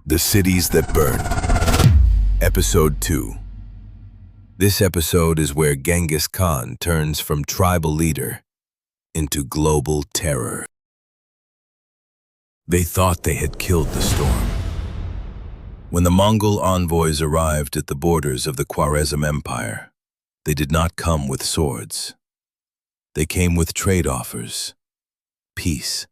The Cities That Burned. Episode 2. This episode is where Genghis Khan turns from tribal leader into global terror. They thought they had killed the storm. When the Mongol envoys arrived at the borders of the Khwarezm Empire, they did not come with swords. They came with trade offers, peace.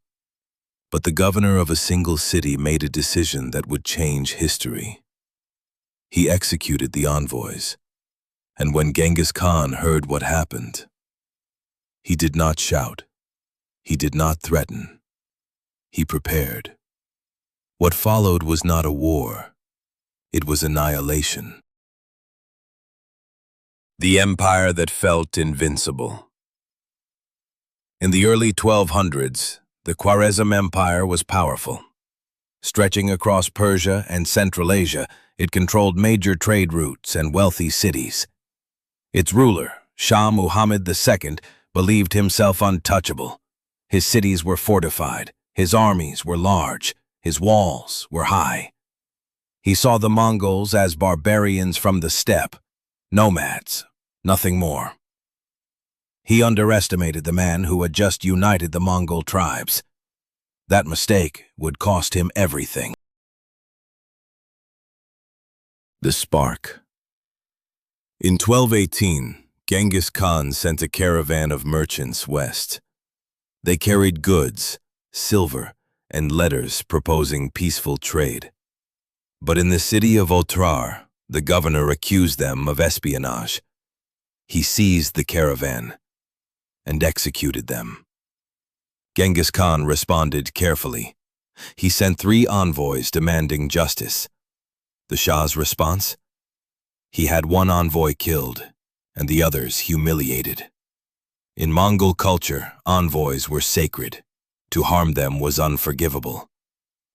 But the governor of a single city made a decision that would change history. He executed the envoys, and when Genghis Khan heard what happened, he did not shout, he did not threaten, he prepared. What followed was not a war, it was annihilation. The empire that felt invincible. In the early 1200s, the Khwarezm Empire was powerful. Stretching across Persia and Central Asia, it controlled major trade routes and wealthy cities. Its ruler, Shah Muhammad II, believed himself untouchable. His cities were fortified, his armies were large, his walls were high. He saw the Mongols as barbarians from the steppe, nomads, nothing more. He underestimated the man who had just united the Mongol tribes. That mistake would cost him everything. The Spark. In 1218, Genghis Khan sent a caravan of merchants west. They carried goods, silver, and letters proposing peaceful trade. But in the city of Otrar, the governor accused them of espionage. He seized the caravan and executed them. Genghis Khan responded carefully. He sent 3 envoys demanding justice. The Shah's response? He had 1 envoy killed and the others humiliated. In Mongol culture, envoys were sacred. To harm them was unforgivable.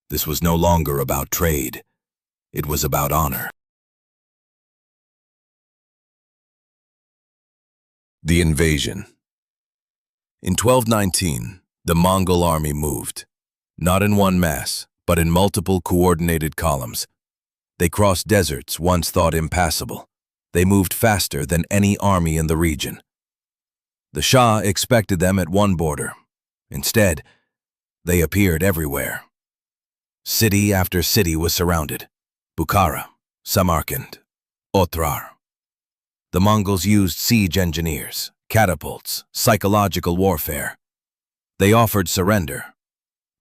This was no longer about trade. It was about honor. The invasion. In 1219, the Mongol army moved, not in one mass, but in multiple coordinated columns. They crossed deserts once thought impassable. They moved faster than any army in the region. The Shah expected them at one border. Instead, they appeared everywhere. City after city was surrounded. Bukhara, Samarkand, Otrar. The Mongols used siege engineers, catapults, psychological warfare. They offered surrender,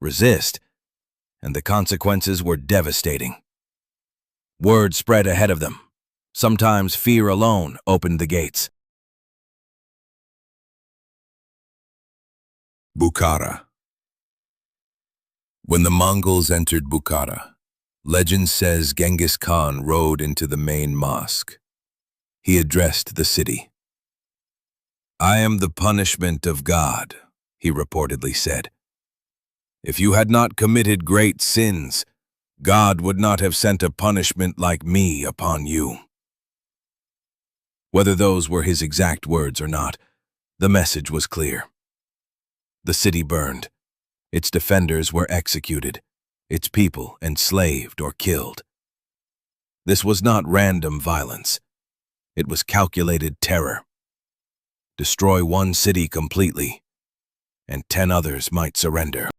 resist, and the consequences were devastating. Word spread ahead of them. Sometimes fear alone opened the gates. Bukhara. When the Mongols entered Bukhara, legend says Genghis Khan rode into the main mosque. He addressed the city. "I am the punishment of God," he reportedly said. "If you had not committed great sins, God would not have sent a punishment like me upon you." Whether those were his exact words or not, the message was clear. The city burned. Its defenders were executed, its people enslaved or killed. This was not random violence. It was calculated terror. Destroy one city completely, and 10 others might surrender.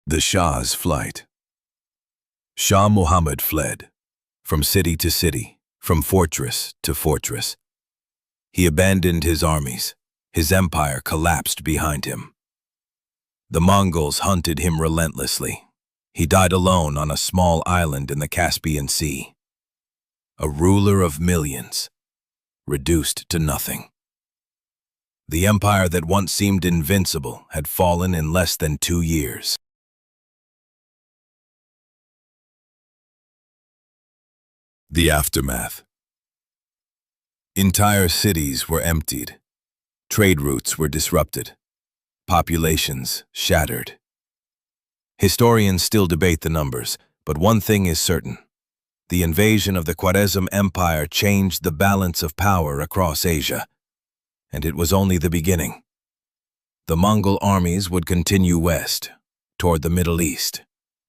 The Shah's flight. Shah Muhammad fled, from city to city, from fortress to fortress. He abandoned his armies. His empire collapsed behind him. The Mongols hunted him relentlessly. He died alone on a small island in the Caspian Sea. A ruler of millions, reduced to nothing. The empire that once seemed invincible had fallen in less than 2 years. The aftermath. Entire cities were emptied. Trade routes were disrupted. Populations shattered. Historians still debate the numbers, but one thing is certain. The invasion of the Khwarezm Empire changed the balance of power across Asia, and it was only the beginning. The Mongol armies would continue west, toward the Middle East,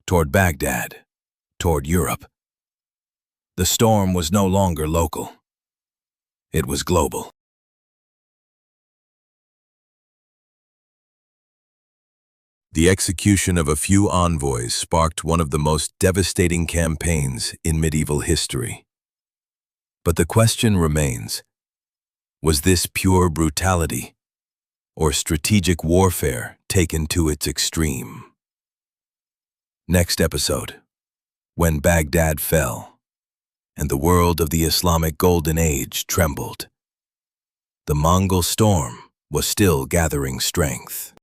toward Baghdad, toward Europe. The storm was no longer local. It was global. The execution of a few envoys sparked one of the most devastating campaigns in medieval history. But the question remains, was this pure brutality or strategic warfare taken to its extreme? Next episode, when Baghdad fell and the world of the Islamic Golden Age trembled, the Mongol Storm was still gathering strength.